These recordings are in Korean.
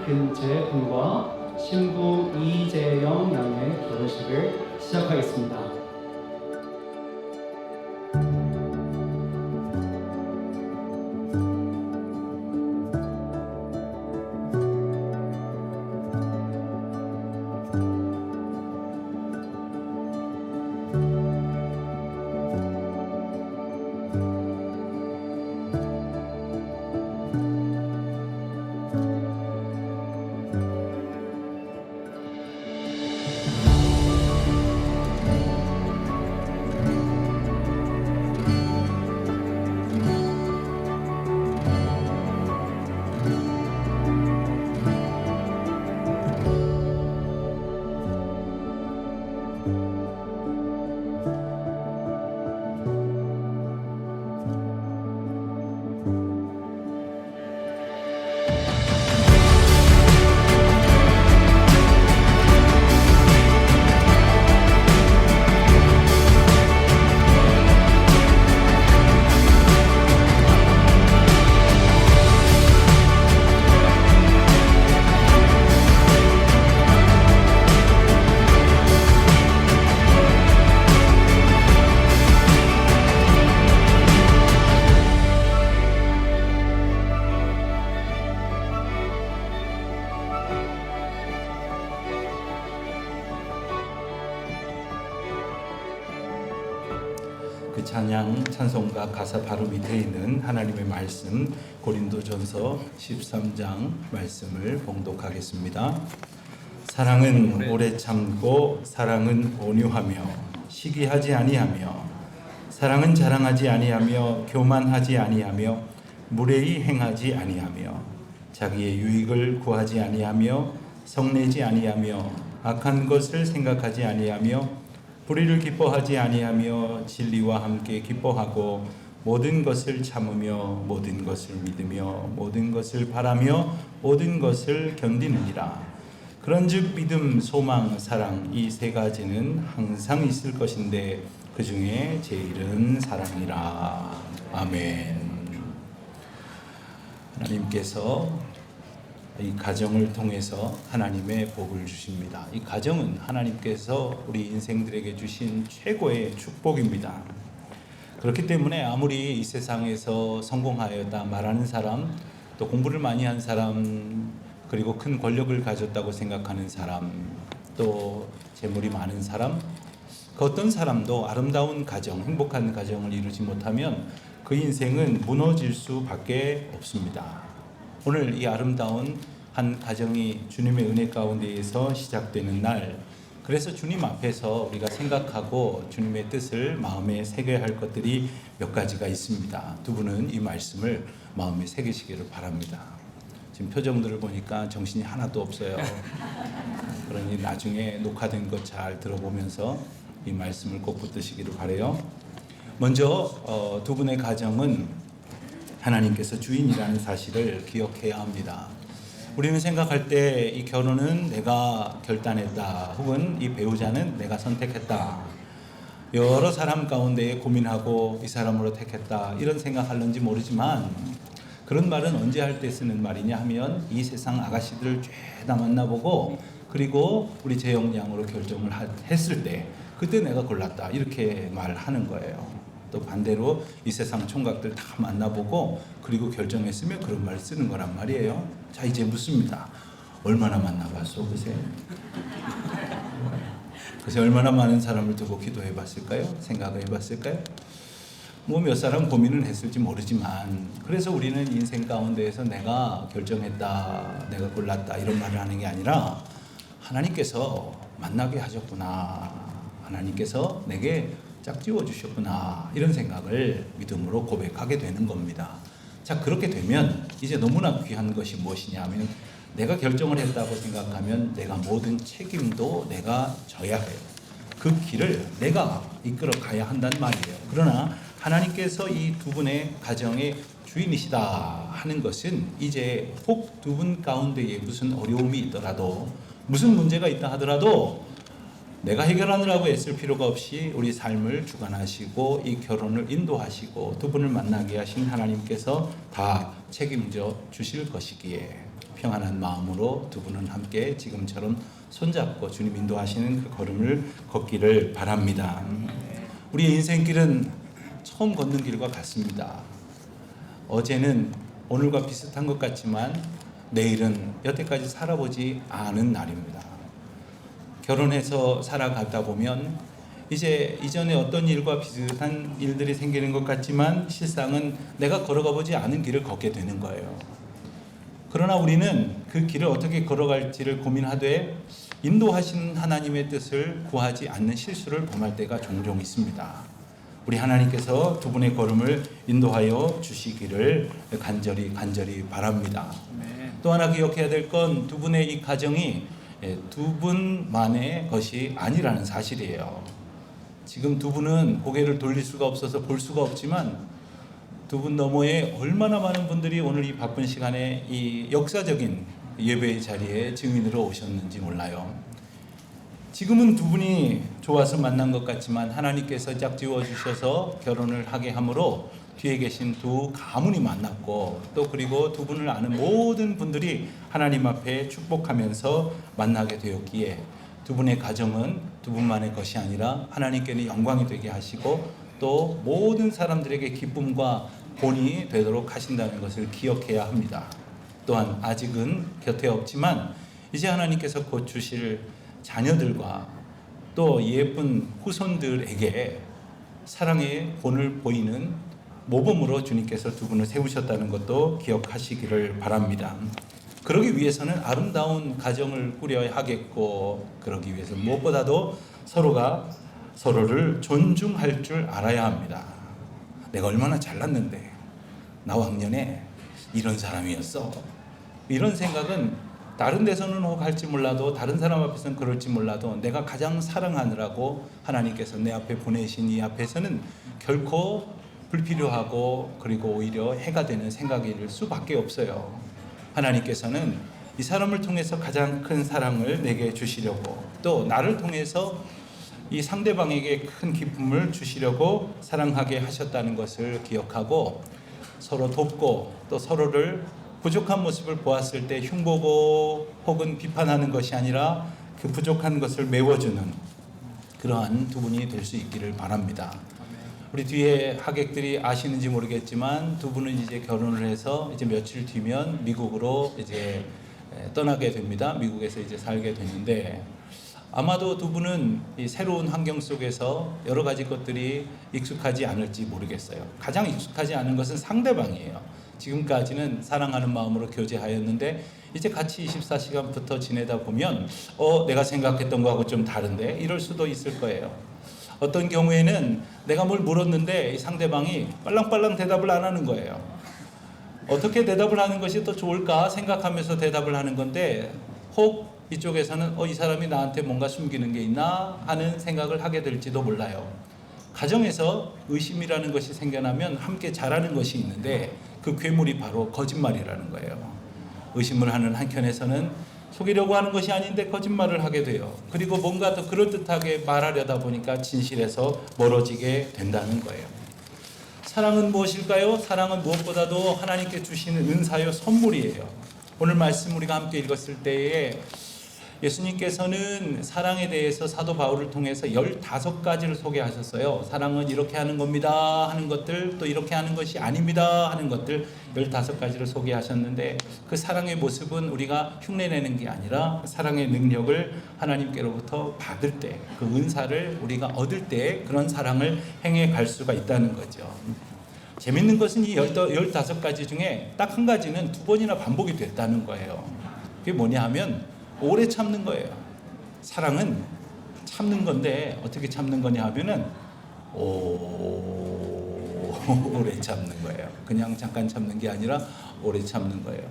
김은채 군과 신부 이재영 양의 결혼식을 시작하겠습니다. 그 찬양 찬송가 가사 바로 밑에 있는 하나님의 말씀 고린도전서 13장 말씀을 봉독하겠습니다. 사랑은 오래 참고 사랑은 온유하며 시기하지 아니하며 사랑은 자랑하지 아니하며 교만하지 아니하며 무례히 행하지 아니하며 자기의 유익을 구하지 아니하며 성내지 아니하며 악한 것을 생각하지 아니하며 불의를 기뻐하지 아니하며 진리와 함께 기뻐하고 모든 것을 참으며 모든 것을 믿으며 모든 것을 바라며 모든 것을 견디느니라. 그런즉 믿음, 소망, 사랑 이 세 가지는 항상 있을 것인데 그 중에 제일은 사랑이라. 아멘. 하나님께서 이 가정을 통해서 하나님의 복을 주십니다. 이 가정은 하나님께서 우리 인생들에게 주신 최고의 축복입니다. 그렇기 때문에 아무리 이 세상에서 성공하였다 말하는 사람, 또 공부를 많이 한 사람, 그리고 큰 권력을 가졌다고 생각하는 사람, 또 재물이 많은 사람, 그 어떤 사람도 아름다운 가정, 행복한 가정을 이루지 못하면 그 인생은 무너질 수밖에 없습니다. 오늘 이 아름다운 한 가정이 주님의 은혜 가운데에서 시작되는 날, 그래서 주님 앞에서 우리가 생각하고 주님의 뜻을 마음에 새겨야 할 것들이 몇 가지가 있습니다. 두 분은 이 말씀을 마음에 새기시기를 바랍니다. 지금 표정들을 보니까 정신이 하나도 없어요. 그러니 나중에 녹화된 것 잘 들어보면서 이 말씀을 꼭 붙드시기를 바라요. 먼저 두 분의 가정은 하나님께서 주인이라는 사실을 기억해야 합니다. 우리는 생각할 때 이 결혼은 내가 결단했다, 혹은 이 배우자는 내가 선택했다, 여러 사람 가운데 고민하고 이 사람으로 택했다, 이런 생각하는지 모르지만 그런 말은 언제 할 때 쓰는 말이냐 하면 이 세상 아가씨들을 죄다 만나보고 그리고 우리 재영 양으로 결정을 했을 때 그때 내가 골랐다, 이렇게 말하는 거예요. 또 반대로 이 세상 총각들 다 만나보고 그리고 결정했으면 그런 말 쓰는 거란 말이에요. 자, 이제 묻습니다. 얼마나 만나봤어 그새? 그새 얼마나 많은 사람을 두고 기도해 봤을까요? 생각을 해 봤을까요? 뭐 몇 사람 고민은 했을지 모르지만, 그래서 우리는 인생 가운데에서 내가 결정했다, 내가 골랐다, 이런 말을 하는 게 아니라 하나님께서 만나게 하셨구나, 하나님께서 내게 짝지워 주셨구나, 이런 생각을 믿음으로 고백하게 되는 겁니다. 자, 그렇게 되면 이제 너무나 귀한 것이 무엇이냐 하면, 내가 결정을 했다고 생각하면 내가 모든 책임도 내가 져야 해요. 그 길을 내가 이끌어 가야 한다는 말이에요. 그러나 하나님께서 이 두 분의 가정의 주인이시다 하는 것은, 이제 혹 두 분 가운데에 무슨 어려움이 있더라도, 무슨 문제가 있다 하더라도 내가 해결하느라고 애쓸 필요가 없이 우리 삶을 주관하시고 이 결혼을 인도하시고 두 분을 만나게 하신 하나님께서 다 책임져 주실 것이기에 평안한 마음으로 두 분은 함께 지금처럼 손잡고 주님 인도하시는 그 걸음을 걷기를 바랍니다. 우리의 인생길은 처음 걷는 길과 같습니다. 어제는 오늘과 비슷한 것 같지만 내일은 여태까지 살아보지 않은 날입니다. 결혼해서 살아가다 보면 이제 이전에 어떤 일과 비슷한 일들이 생기는 것 같지만 실상은 내가 걸어가 보지 않은 길을 걷게 되는 거예요. 그러나 우리는 그 길을 어떻게 걸어갈지를 고민하되 인도하시는 하나님의 뜻을 구하지 않는 실수를 범할 때가 종종 있습니다. 우리 하나님께서 두 분의 걸음을 인도하여 주시기를 간절히 바랍니다. 또 하나 기억해야 될 건 두 분의 이 가정이 두 분만의 것이 아니라는 사실이에요. 지금 두 분은 고개를 돌릴 수가 없어서 볼 수가 없지만 두 분 너머에 얼마나 많은 분들이 오늘 이 바쁜 시간에 이 역사적인 예배의 자리에 증인으로 오셨는지 몰라요. 지금은 두 분이 좋아서 만난 것 같지만 하나님께서 짝지어 주셔서 결혼을 하게 함으로 뒤에 계신 두 가문이 만났고 또 그리고 두 분을 아는 모든 분들이 하나님 앞에 축복하면서 만나게 되었기에 두 분의 가정은 두 분만의 것이 아니라 하나님께는 영광이 되게 하시고 또 모든 사람들에게 기쁨과 본이 되도록 하신다는 것을 기억해야 합니다. 또한 아직은 곁에 없지만 이제 하나님께서 곧 주실 자녀들과 또 예쁜 후손들에게 사랑의 본을 보이는 모범으로 주님께서 두 분을 세우셨다는 것도 기억하시기를 바랍니다. 그러기 위해서는 아름다운 가정을 꾸려야 하겠고 그러기 위해서 무엇보다도 서로가 서로를 존중할 줄 알아야 합니다. 내가 얼마나 잘났는데 나 왕년에 이런 사람이었어. 이런 생각은 다른 데서는 혹 할지 몰라도 다른 사람 앞에서는 그럴지 몰라도 내가 가장 사랑하느라고 하나님께서 내 앞에 보내신 이 앞에서는 결코 불필요하고 그리고 오히려 해가 되는 생각일 수밖에 없어요. 하나님께서는 이 사람을 통해서 가장 큰 사랑을 내게 주시려고 또 나를 통해서 이 상대방에게 큰 기쁨을 주시려고 사랑하게 하셨다는 것을 기억하고 서로 돕고 또 서로를 부족한 모습을 보았을 때 흉보고 혹은 비판하는 것이 아니라 그 부족한 것을 메워주는 그러한 두 분이 될 수 있기를 바랍니다. 우리 뒤에 하객들이 아시는지 모르겠지만 두 분은 이제 결혼을 해서 이제 며칠 뒤면 미국으로 이제 떠나게 됩니다. 미국에서 이제 살게 되는데 아마도 두 분은 이 새로운 환경 속에서 여러 가지 것들이 익숙하지 않을지 모르겠어요. 가장 익숙하지 않은 것은 상대방이에요. 지금까지는 사랑하는 마음으로 교제하였는데 이제 같이 24시간부터 지내다 보면 내가 생각했던 거하고 좀 다른데 이럴 수도 있을 거예요. 어떤 경우에는 내가 뭘 물었는데 이 상대방이 빨랑빨랑 대답을 안 하는 거예요. 어떻게 대답을 하는 것이 더 좋을까 생각하면서 대답을 하는 건데 혹 이쪽에서는 이 사람이 나한테 뭔가 숨기는 게 있나 하는 생각을 하게 될지도 몰라요. 가정에서 의심이라는 것이 생겨나면 함께 잘하는 것이 있는데 그 괴물이 바로 거짓말이라는 거예요. 의심을 하는 한켠에서는 속이려고 하는 것이 아닌데 거짓말을 하게 돼요. 그리고 뭔가 더 그럴듯하게 말하려다 보니까 진실에서 멀어지게 된다는 거예요. 사랑은 무엇일까요? 사랑은 무엇보다도 하나님께 주시는 은사요 선물이에요. 오늘 말씀 우리가 함께 읽었을 때에 예수님께서는 사랑에 대해서 사도 바울을 통해서 15가지를 소개하셨어요. 사랑은 이렇게 하는 겁니다 하는 것들, 또 이렇게 하는 것이 아닙니다 하는 것들 15가지를 소개하셨는데 그 사랑의 모습은 우리가 흉내내는 게 아니라 사랑의 능력을 하나님께로부터 받을 때 그 은사를 우리가 얻을 때 그런 사랑을 행해 갈 수가 있다는 거죠. 재밌는 것은 이 15가지 중에 딱 한 가지는 2번이나 반복이 됐다는 거예요. 그게 뭐냐 하면 오래 참는 거예요. 사랑은 참는 건데 어떻게 참는 거냐 하면은 오래 참는 거예요. 그냥 잠깐 참는 게 아니라 오래 참는 거예요.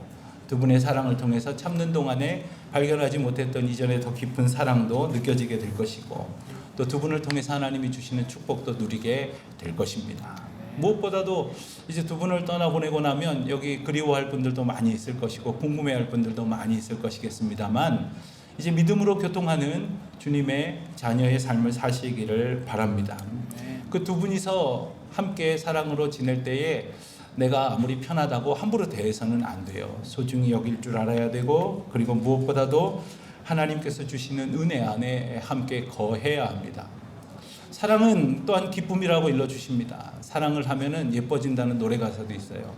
두 분의 사랑을 통해서 참는 동안에 발견하지 못했던 이전에 더 깊은 사랑도 느껴지게 될 것이고 또 두 분을 통해서 하나님이 주시는 축복도 누리게 될 것입니다. 무엇보다도 이제 두 분을 떠나보내고 나면 여기 그리워할 분들도 많이 있을 것이고 궁금해할 분들도 많이 있을 것이겠습니다만 이제 믿음으로 교통하는 주님의 자녀의 삶을 사시기를 바랍니다. 그 두 분이서 함께 사랑으로 지낼 때에 내가 아무리 편하다고 함부로 대해서는 안 돼요. 소중히 여길 줄 알아야 되고, 그리고 무엇보다도 하나님께서 주시는 은혜 안에 함께 거해야 합니다. 사랑은 또한 기쁨이라고 일러주십니다. 사랑을 하면은 예뻐진다는 노래 가사도 있어요.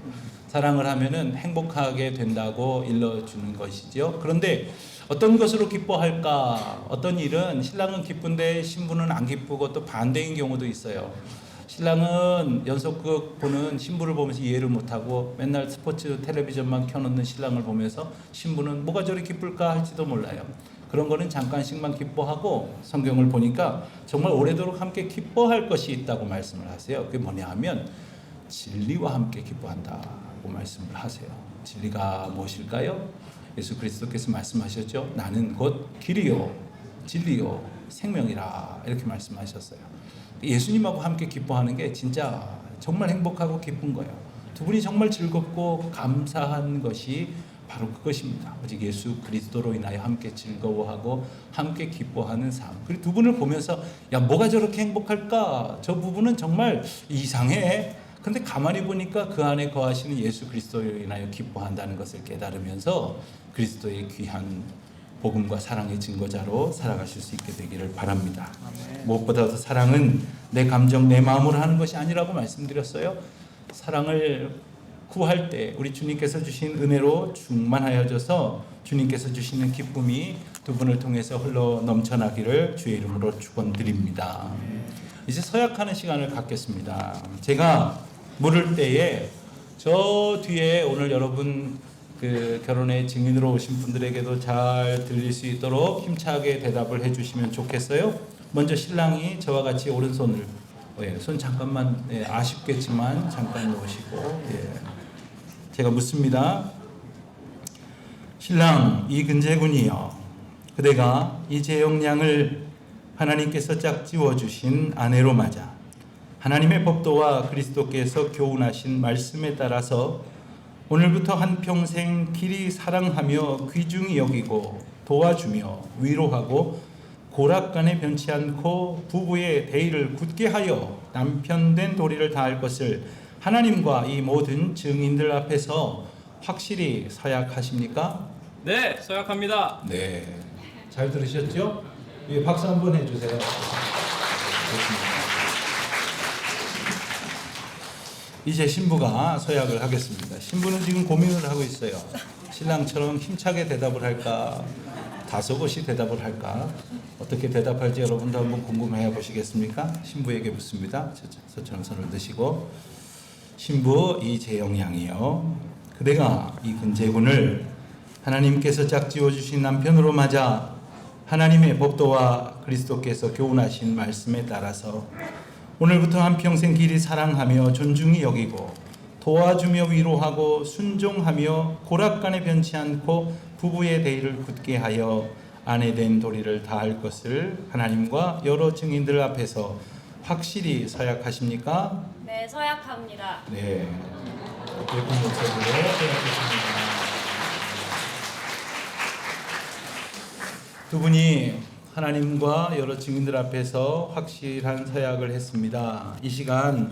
사랑을 하면은 행복하게 된다고 일러주는 것이죠. 그런데 어떤 것으로 기뻐할까? 어떤 일은 신랑은 기쁜데 신부는 안 기쁘고 또 반대인 경우도 있어요. 신랑은 연속극 보는 신부를 보면서 이해를 못하고 맨날 스포츠 텔레비전만 켜놓는 신랑을 보면서 신부는 뭐가 저리 기쁠까 할지도 몰라요. 그런 거는 잠깐씩만 기뻐하고 성경을 보니까 정말 오래도록 함께 기뻐할 것이 있다고 말씀을 하세요. 그게 뭐냐 하면 진리와 함께 기뻐한다고 말씀을 하세요. 진리가 무엇일까요? 예수 그리스도께서 말씀하셨죠. 나는 곧 길이요 진리요 생명이라 이렇게 말씀하셨어요. 예수님하고 함께 기뻐하는 게 진짜 정말 행복하고 기쁜 거예요. 두 분이 정말 즐겁고 감사한 것이 바로 그것입니다. 오직 예수 그리스도로 인하여 함께 즐거워하고 함께 기뻐하는 삶. 그리고 두 분을 보면서 야 뭐가 저렇게 행복할까? 저 부분은 정말 이상해. 그런데 가만히 보니까 그 안에 거하시는 예수 그리스도로 인하여 기뻐한다는 것을 깨달으면서 그리스도의 귀한 복음과 사랑의 증거자로 살아가실 수 있게 되기를 바랍니다. 무엇보다도 사랑은 내 감정, 내 마음으로 하는 것이 아니라고 말씀드렸어요. 사랑을 구할 때 우리 주님께서 주신 은혜로 충만하여져서 주님께서 주시는 기쁨이 두 분을 통해서 흘러 넘쳐나기를 주의 이름으로 축원드립니다. 이제 서약하는 시간을 갖겠습니다. 제가 물을 때에 저 뒤에 오늘 여러분 그 결혼의 증인으로 오신 분들에게도 잘 들릴 수 있도록 힘차게 대답을 해주시면 좋겠어요. 먼저 신랑이 저와 같이 오른손을 손 잠깐만 아쉽겠지만 잠깐 놓으시고 제가 묻습니다. 신랑 이근재 군이여, 그대가 이재영 양을 하나님께서 짝지워 주신 아내로 맞아 하나님의 법도와 그리스도께서 교훈하신 말씀에 따라서 오늘부터 한평생 길이 사랑하며 귀중히 여기고 도와주며 위로하고 고락간에 변치 않고 부부의 대의를 굳게 하여 남편된 도리를 다할 것을 하나님과 이 모든 증인들 앞에서 확실히 서약하십니까? 네, 서약합니다. 네, 잘 들으셨죠? 예, 박수 한번 해주세요. 좋습니다. 이제 신부가 서약을 하겠습니다. 신부는 지금 고민을 하고 있어요. 신랑처럼 힘차게 대답을 할까, 다소곳이 대답을 할까, 어떻게 대답할지 여러분도 한번 궁금해 보시겠습니까? 신부에게 묻습니다. 저처럼 손을 드시고, 신부 이재영 양이요, 그대가 이 근재군을 하나님께서 짝지어 주신 남편으로 맞아 하나님의 법도와 그리스도께서 교훈하신 말씀에 따라서 오늘부터 한평생 길이 사랑하며 존중히 여기고 도와주며 위로하고 순종하며 고락간에 변치 않고 부부의 대의를 굳게 하여 아내된 도리를 다할 것을 하나님과 여러 증인들 앞에서 확실히 서약하십니까? 네, 서약합니다. 네, 예쁜 목소리로 서약했습니다. 두 분이 하나님과 여러 증인들 앞에서 확실한 서약을 했습니다. 이 시간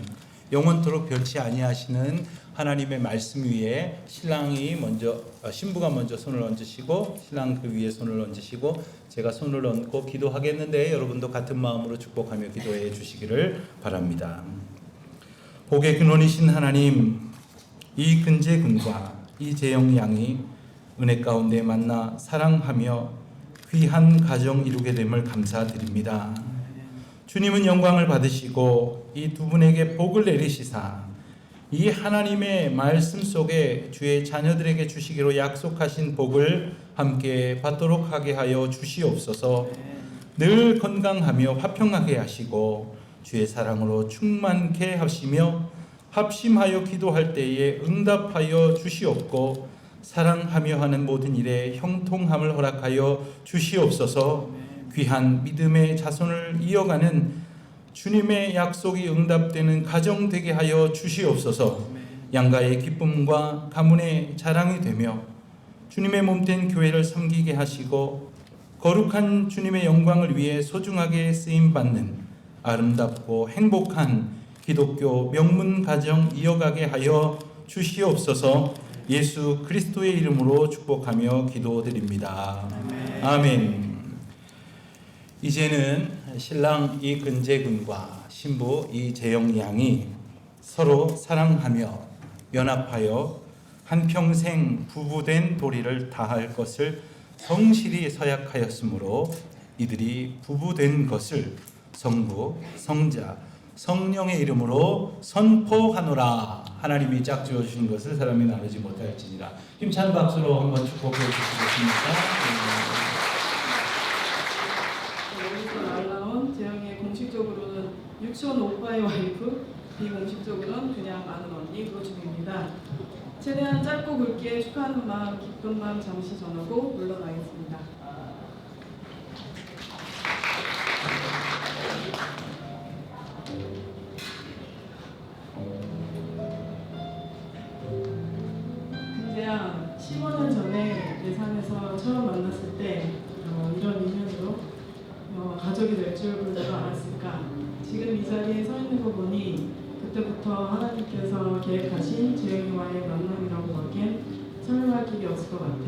영원토록 변치 아니하시는 하나님의 말씀 위에 신부가 먼저 손을 얹으시고 신랑 그 위에 손을 얹으시고 제가 손을 얹고 기도하겠는데 여러분도 같은 마음으로 축복하며 기도해 주시기를 바랍니다. 복의 근원이신 하나님, 이 근재 군과 이 재영 양이 은혜 가운데 만나 사랑하며 귀한 가정 이루게 됨을 감사드립니다. 주님은 영광을 받으시고 이 두 분에게 복을 내리시사 이 하나님의 말씀 속에 주의 자녀들에게 주시기로 약속하신 복을 함께 받도록 하게 하여 주시옵소서. 늘 건강하며 화평하게 하시고 주의 사랑으로 충만케 하시며 합심하여 기도할 때에 응답하여 주시옵고 사랑하며 하는 모든 일에 형통함을 허락하여 주시옵소서. 귀한 믿음의 자손을 이어가는 주님의 약속이 응답되는 가정 되게 하여 주시옵소서. 양가의 기쁨과 가문의 자랑이 되며 주님의 몸된 교회를 섬기게 하시고 거룩한 주님의 영광을 위해 소중하게 쓰임받는 아름답고 행복한 기독교 명문 가정 이어가게 하여 주시옵소서. 예수 그리스도의 이름으로 축복하며 기도드립니다. 아멘. 이제는 신랑 이근재 군과 신부 이재영 양이 서로 사랑하며 연합하여 한평생 부부된 도리를 다할 것을 성실히 서약하였으므로 이들이 부부된 것을 성부, 성자, 성령의 이름으로 선포하노라. 하나님이 짝지어 주신 것을 사람이 나누지 못할지니라. 힘찬 박수로 한번 축복해 주시겠습니까? 여기서 말 나온 재영이 공식적으로는 유치원 오빠의 와이프, 비공식적으로는 그냥 아는 언니 그중입니다. 최대한 짧고 굵게 축하하는 마음, 기쁜 마음 잠시 전하고 물러나겠습니다. 근데야 15년 전에 예산에서 처음 만났을 때 이런 인연으로 가족이 될 줄 내가 알았을까. 지금 이 자리에 서 있는 거 보니 그때부터 하나님께서 계획하신 재영이와의 만남이라고 하기엔 설명할 길이 없을 것 같아.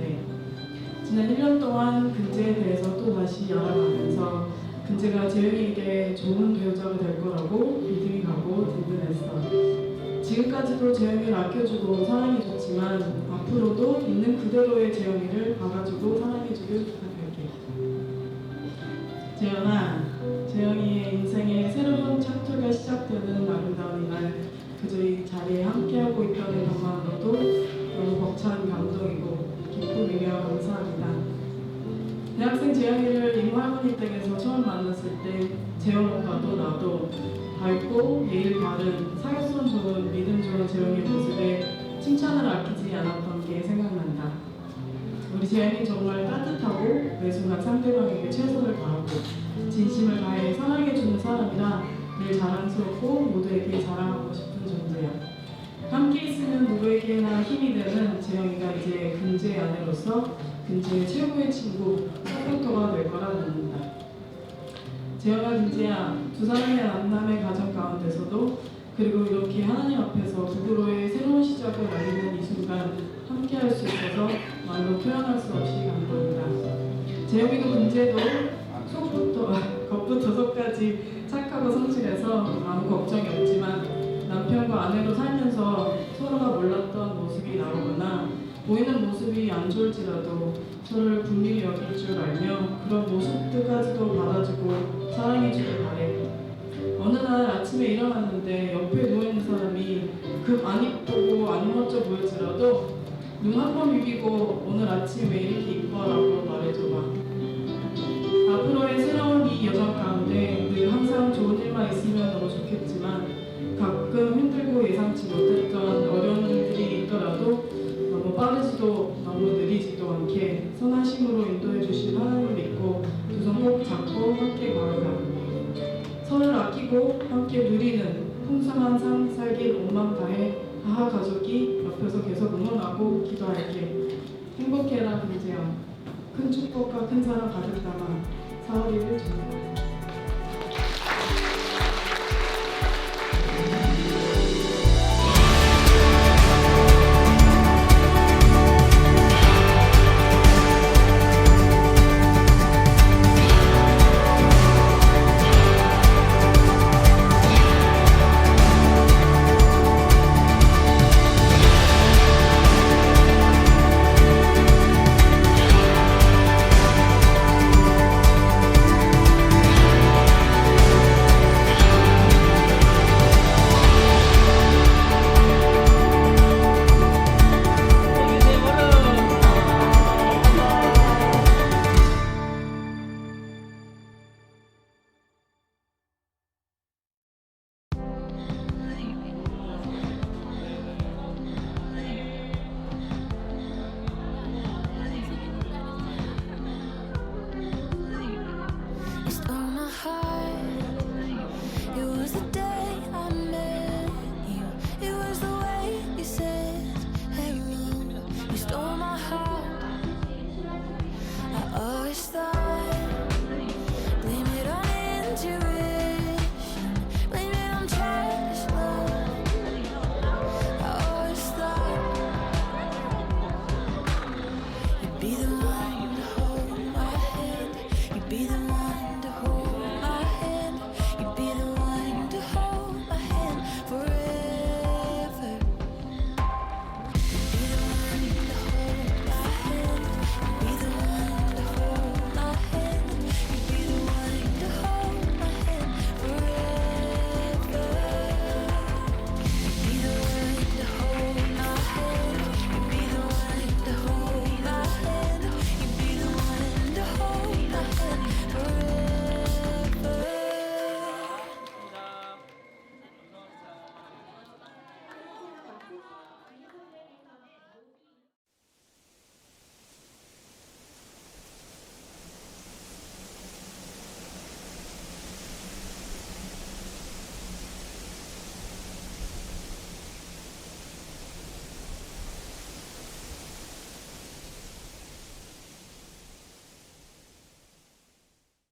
지난 1년 동안 근재에 대해서 또 다시 알아가면서 근재가 재영이에게 좋은 배우자가 될 거라고 믿음이 가고 든든했어. 지금까지도 재영이를 아껴주고 사랑해줬지만 앞으로도 있는 그대로의 재영이를 받아주고 사랑해주길 부탁할게. 재영아, 재영이의 인생의 새로운 챕터가 시작되는 아름다운 이날, 그저 이 자리에 함께하고 있다는 것만으로도 너무 벅찬 감동이고 기쁨이며 감사합니다. 대학생 재영이를 이모 할머니 댁에서 처음 만났을 때 재영 오빠도 나도 밝고 예의 바른 사교성 좋은 믿음 좋은 재영이의 모습에 칭찬을 아끼지 않았던 게 생각난다. 우리 재영이 정말 따뜻하고 매 순간 상대방에게 최선을 다하고 진심을 다해 사랑해주는 사람이라 늘 자랑스럽고 모두에게 자랑하고 싶은 존재야. 함께 있으면 누구에게나 힘이 되는 재영이가 이제 근재의 아내로서 근재의 최고의 친구, 서포터가 될 거라 믿는다. 재영아, 근재야, 두 사람의 만남의 과정 가운데서도 그리고 이렇게 하나님 앞에서 부부로의 새로운 시작을 알리는 이 순간 함께할 수 있어서 말로 표현할 수 없이 감동이다. 재영이도 근재도 속부터 겉부터 속까지 착하고 성실해서 아무 걱정이 없지만 남편과 아내로 살면서 서로가 몰랐던 모습이 나오거나 보이는 모습이 안 좋을지라도 서로를 분명히 여길 줄 알며 그런 모습들까지도 받아주고 사랑해주길 바래. 어느 날 아침에 일어났는데 옆에 누워있는 사람이 급 안 이쁘고 안 멋져 보일지라도 눈 한 번 비비고 오늘 아침 왜 이렇게 이뻐? 라고 말해줘봐. 앞으로의 새로운 이 여정 가운데 늘 항상 좋은 일만 있으면 너무 좋겠지만 가끔 힘들고 예상치 못했던 어려운 일들이 있더라도 너무 빠르지도 너무 느리지도 않게 선하심으로 인도해 주신 하나님을 믿고 두 손 꼭 잡고 함께 걸어가. 서로를 아끼고 함께 누리는 풍성한 삶 살길 온 마음 다해 아하 가족이 옆에서 계속 응원하고 기도할게. 행복해라 근재야. 큰 축복과 큰 사랑 가득 담아 4월 1일 주니다.